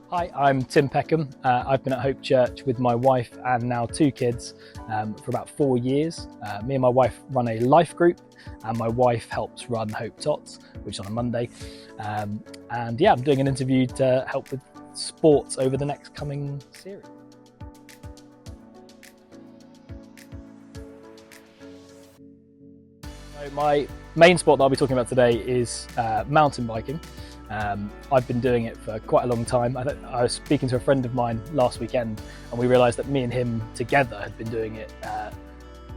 Hi, I'm Tim Peckham. I've been at Hope Church with my wife and now 2 kids for about 4 years. Me and my wife run a life group, and my wife helps run Hope Tots, which is on a Monday. And yeah, I'm doing an interview to help with sports over the next coming series. So my main sport that I'll be talking about today is mountain biking. I've been doing it for quite a long time. I was speaking to a friend of mine last weekend, and we realised that me and him together had been doing it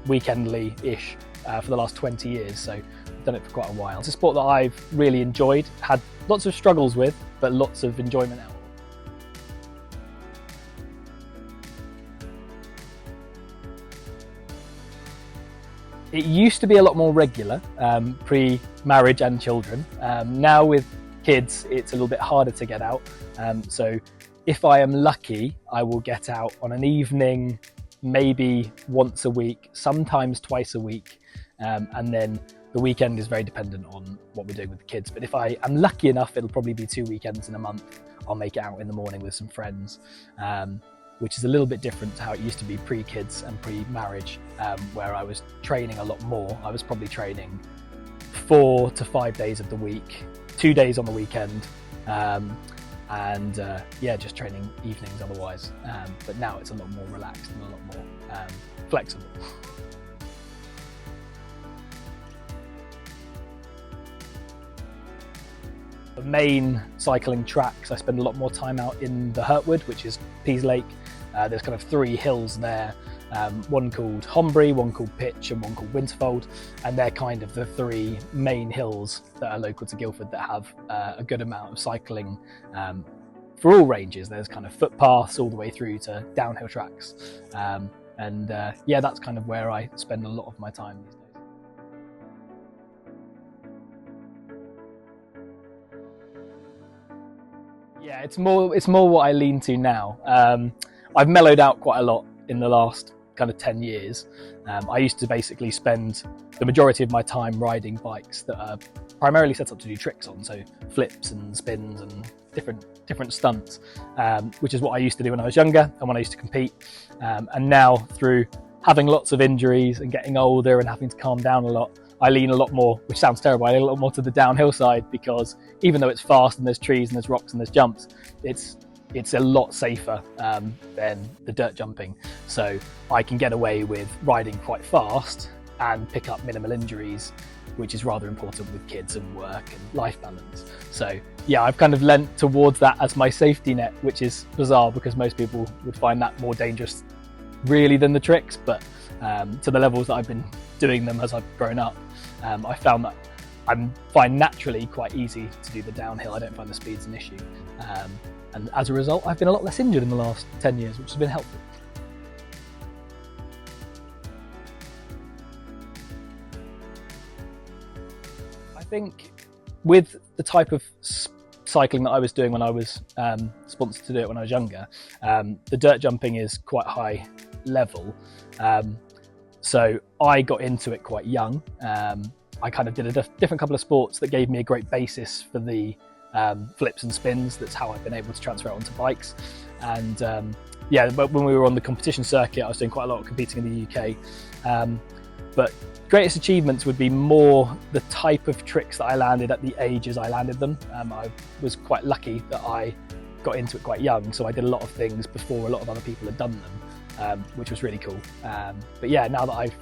weekendly-ish for the last 20 years, so I've done it for quite a while. It's a sport that I've really enjoyed, had lots of struggles with, but lots of enjoyment out of. It used to be a lot more regular, pre-marriage and children. Now with kids, it's a little bit harder to get out. So if I am lucky, I will get out on an evening, maybe once a week, sometimes twice a week. And then the weekend is very dependent on what we're doing with the kids. But if I am lucky enough, it'll probably be 2 weekends in a month. I'll make it out in the morning with some friends, which is a little bit different to how it used to be pre-kids and pre-marriage, where I was training a lot more. I was probably training 4 to 5 days of the week, 2 days on the weekend, and yeah, just training evenings otherwise. But now it's a lot more relaxed and a lot more flexible. The main cycling tracks, I spend a lot more time out in the Hurtwood, which is Pease Lake. There's kind of 3 hills there, one called Hombury, one called Pitch, and one called Winterfold, and they're kind of the 3 main hills that are local to Guildford that have a good amount of cycling for all ranges. There's kind of footpaths all the way through to downhill tracks, and yeah, that's kind of where I spend a lot of my time these days. Yeah, it's more what I lean to now. I've mellowed out quite a lot in the last kind of 10 years. I used to basically spend the majority of my time riding bikes that are primarily set up to do tricks on, so flips and spins and different stunts, which is what I used to do when I was younger and when I used to compete. And now, through having lots of injuries and getting older and having to calm down a lot, I lean a lot more, which sounds terrible, I lean a lot more to the downhill side, because even though it's fast and there's trees and there's rocks and there's jumps, it's a lot safer than the dirt jumping. So I can get away with riding quite fast and pick up minimal injuries, which is rather important with kids and work and life balance. So yeah, I've kind of lent towards that as my safety net, which is bizarre because most people would find that more dangerous really than the tricks, but to the levels that I've been doing them as I've grown up, I found that I find naturally quite easy to do the downhill. I don't find the speed's an issue. And as a result, I've been a lot less injured in the last 10 years, which has been helpful. I think with the type of cycling that I was doing when I was sponsored to do it when I was younger, the dirt jumping is quite high level. So I got into it quite young. I kind of did a different couple of sports that gave me a great basis for the flips and spins. That's how I've been able to transfer it onto bikes. And yeah, but when we were on the competition circuit, I was doing quite a lot of competing in the UK. But greatest achievements would be more the type of tricks that I landed at the ages I landed them. I was quite lucky that I got into it quite young, so I did a lot of things before a lot of other people had done them, which was really cool. But yeah, now that I've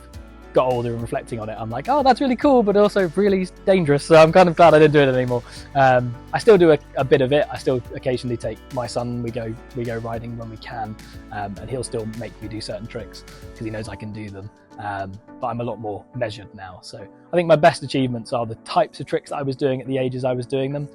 got older and reflecting on it, I'm like, oh, that's really cool, but also really dangerous. So I'm kind of glad I didn't do it anymore. I still do a bit of it. I still occasionally take my son. We go riding when we can, and he'll still make me do certain tricks because he knows I can do them. But I'm a lot more measured now. So I think my best achievements are the types of tricks that I was doing at the ages I was doing them.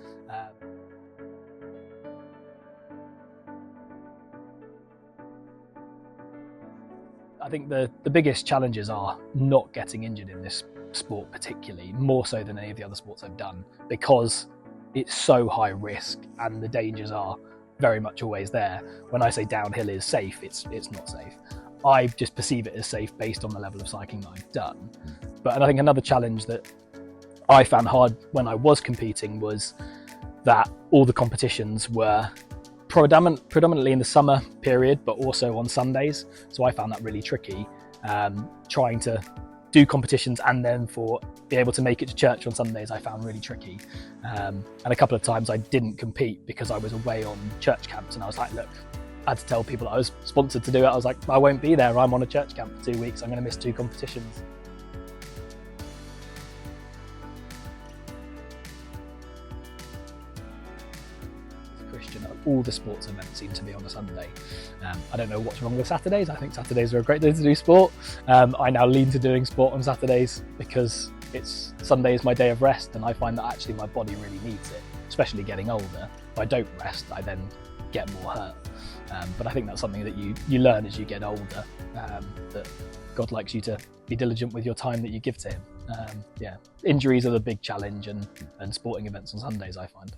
I think the biggest challenges are not getting injured in this sport, particularly, more so than any of the other sports I've done, because it's so high risk and the dangers are very much always there. When I say downhill is safe, it's not safe. I just perceive it as safe based on the level of cycling that I've done. But I think another challenge that I found hard when I was competing was that all the competitions were predominantly in the summer period, but also on Sundays. So I found that really tricky, trying to do competitions and then be able to make it to church on Sundays. I found really tricky, and a couple of times I didn't compete because I was away on church camps, and I was like, look, I had to tell people that I was sponsored to do it. I was like, I won't be there. I'm on a church camp for 2 weeks. I'm going to miss 2 competitions. Christian, all the sports events seem to be on a Sunday. I don't know what's wrong with Saturdays. I think Saturdays are a great day to do sport. I now lean to doing sport on Saturdays because Sunday is my day of rest, and I find that actually my body really needs it, especially getting older. If I don't rest, I then get more hurt. But I think that's something that you learn as you get older, that God likes you to be diligent with your time that you give to him. Injuries are the big challenge, and sporting events on Sundays, I find.